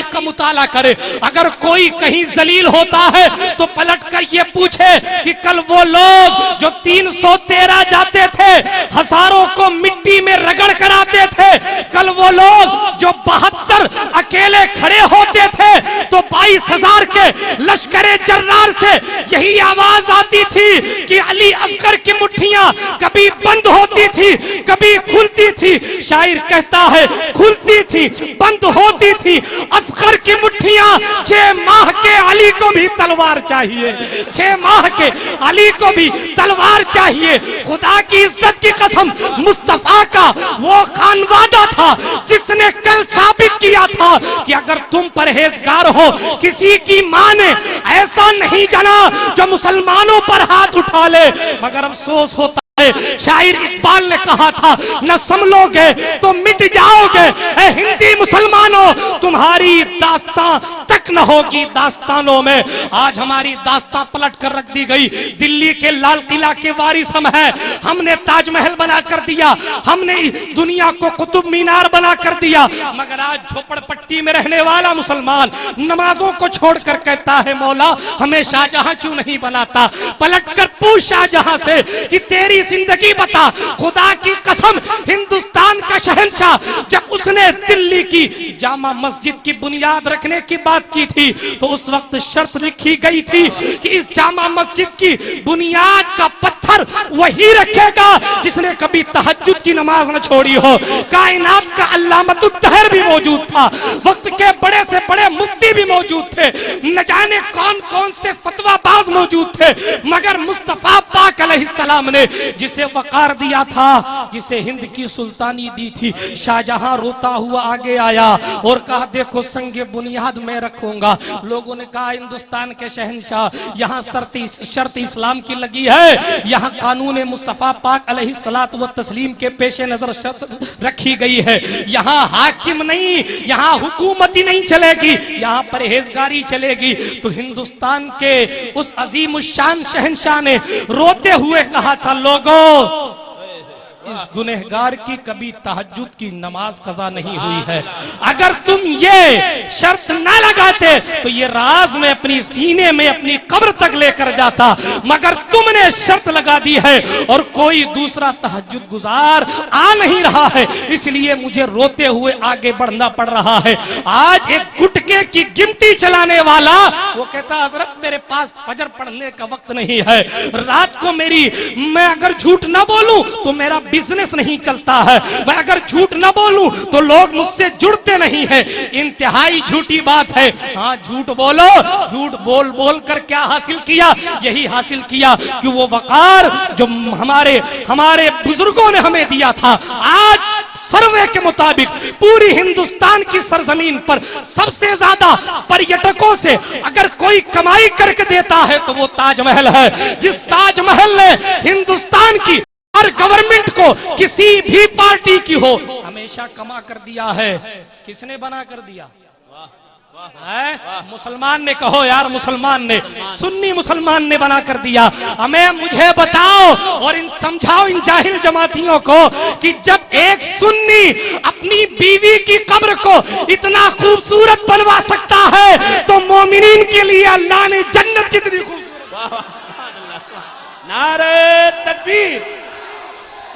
तारीख का मुताला करे। अगर कोई कहीं जलील होता है तो पलट कर ये पूछे कि कल वो लोग जो 313 जाते थे, हजारों को मिट्टी में रगड़ कर आते थे, कल वो लोग जो 72 अकेले खड़े होते थे तो 22,000 के लश्करे जर्रार से यही आवाज आती थी कि अली असगर की मुट्ठियां कभी बंद होती थी, कभी खुलती थी। शायर कहता है खुलती थी, बंद होती थी असगर की मुट्ठियां। 6 माह के अली को भी तलवार चाहिए, 6 माह के अली को भी तलवार चाहिए। खुदा की इज्जत की कसम, मुस्तफा का वो खानवादा था जिसने कल साबित किया था कि अगर तुम परहेजगार हो, किसी की मां ने ऐसा नहीं जाना जो मुसलमानों पर हाथ उठा ले। मगर अफसोस होता है, शायर इकबाल ने कहा था न संभलोगे तो मिट जाओगे, ए हिंदी मुसलमानों तुम्हारी दास्तां तक न होगी दास्तानों में। आज हमारी दास्तां पलट कर रख दी गई। दिल्ली के लाल किला के वारिस हम हैं, हमने ताजमहल बना कर दिया, हमने दुनिया को कुतुब मीनार बना कर दिया। मगर आज झोपड़पट्टी में रहने वाला मुसलमान नमाजों को छोड़कर कहता है मौला हमें शाहजहां क्यों नहीं बनाता। पलट कर पूछ शाहजहां से कि तेरी जिंदगी बता। खुदा की कसम, हिंदुस्तान का शहंशाह जब उसने दिल्ली की जामा मस्जिद की बुनियाद रखने की बात की थी तो उस वक्त शर्त लिखी गई थी कि इस जामा मस्जिद की बुनियाद का पत्थर वही रखेगा जिसने कभी तहज्जुद की नमाज न छोड़ी हो। कायनात का अल्लामतुत्तहर भी मौजूद था, वक्त के बड़े से बड़े मुफ्ती भी मौजूद थे, न जाने कौन कौन से फतवाबाज मौजूद थे। मगर मुस्तफा पाक अलैहिस्सलाम ने जिसे वकार दिया था, जिसे हिंद की सुल्तानी दी थी, शाहजहां रोता हुआ आगे आया और कहा देखो संगे बुनियाद में रखूंगा। लोगों ने कहा हिंदुस्तान के शहंशाह यहाँ शर्त इस्लाम की लगी है, यहाँ कानून मुस्तफा पाक अलैहिस्सलातु व तस्लीम के पेश नजर शर्त रखी गई है। यहाँ हाकिम नहीं, यहाँ हुकूमती नहीं चलेगी, यहाँ परहेजगारी चलेगी। तो हिंदुस्तान के उस अजीम शान शहंशाह ने रोते हुए कहा था लोगों इस गुनहगार की कभी तहज्जुद की नमाज कज़ा नहीं हुई है। अगर तुम ये शर्त ना लगाते तो ये राज में अपनी सीने में अपनी कब्र तक लेकर जाता, मगर तुमने शर्त लगा दी है और कोई दूसरा तहज्जुद गुजार आ नहीं रहा है, इसलिए मुझे रोते हुए आगे बढ़ना पड़ रहा है। आज एक गुटके की गिनती चलाने वाला वो कहता हजरत मेरे पास फजर पढ़ने का वक्त नहीं है, रात को मैं अगर झूठ ना बोलूं तो मेरा बिजनेस नहीं चलता है, मैं अगर झूठ ना बोलूं तो लोग मुझसे जुड़ते नहीं है। इंतहाई झूठी बात है। हाँ झूठ बोलो, झूठ बोल बोल कर क्या हासिल किया? यही हासिल किया कि वो वकार जो हमारे बुजुर्गों ने हमें दिया था। आज सर्वे के मुताबिक पूरी हिंदुस्तान की सरजमीन पर सबसे ज्यादा पर्यटकों से अगर कोई कमाई करके देता है तो वो ताजमहल है। जिस ताजमहल ने हिंदुस्तान की हर गवर्नमेंट को किसी भी पार्टी की हो हमेशा कमा कर दिया है। किसने बना कर दिया? मुसलमान ने, कहो यार मुसलमान ने, सुन्नी मुसलमान ने बना कर दिया। हमें मुझे बताओ और समझाओ इन जाहिल जमातियों को कि जब एक सुन्नी अपनी बीवी की कब्र को इतना खूबसूरत बनवा सकता है तो मोमिनीन के लिए अल्लाह ने जन्नत कितनी खूबसूरत। नारे तकबीर,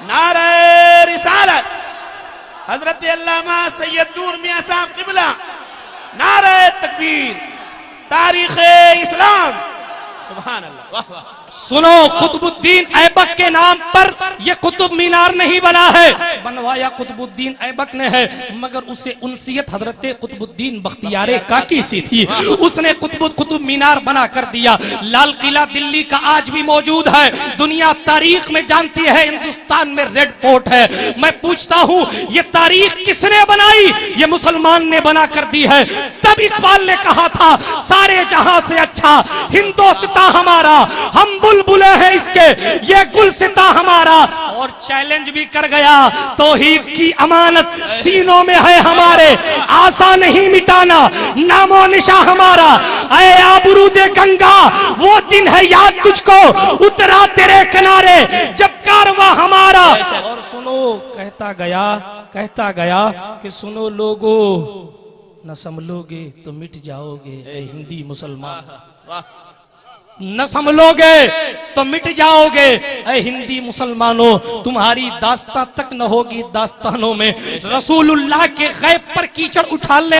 नारे रिसालत, हजरत अल्लामा सैयद नूर मियां साहब क़िबला, नारे तकबीर, तारीख़े इस्लाम, सुभान अल्लाह। सुनो, कुतुबुद्दीन ऐबक के नाम पर यह कुतुब मीनार नहीं बना है, बनवाया कुतुबुद्दीन ऐबक ने है, मगर उसे उनसियत हजरत कुतुबुद्दीन बख्तियारे काकी सी थी, उसने कुतुब मीनार बना कर दिया। लाल किला दिल्ली का आज भी मौजूद है, दुनिया तारीख में जानती है हिंदुस्तान में रेड फोर्ट है। मैं पूछता हूँ ये तारीख किसने बनाई? ये मुसलमान ने बना कर दी है। तब इकबाल ने कहा था सारे जहां से अच्छा हिंदोस्तां हमारा, हम बुलबुले हैं इसके, ये गुलसिता हमारा। और चैलेंज भी कर गया, तौहीद की अमानत सीनों में है हमारे, आशा नहीं मिटाना नामो निशा हमारा। ऐ आबरूदे गंगा वो दिन है याद तुझको, उतरा तेरे किनारे जब कारवां हमारा। और सुनो, कहता गया कि सुनो लोगो, न संभलोगे तो मिट जाओगे ए हिंदी मुसलमान, वाह न संभलोगे तो मिट जाओगे ऐ हिंदी मुसलमानों, तुम्हारी दास्तां तक न होगी दास्तानों में। रसूलुल्लाह के गैब पर कीचड़ उछालने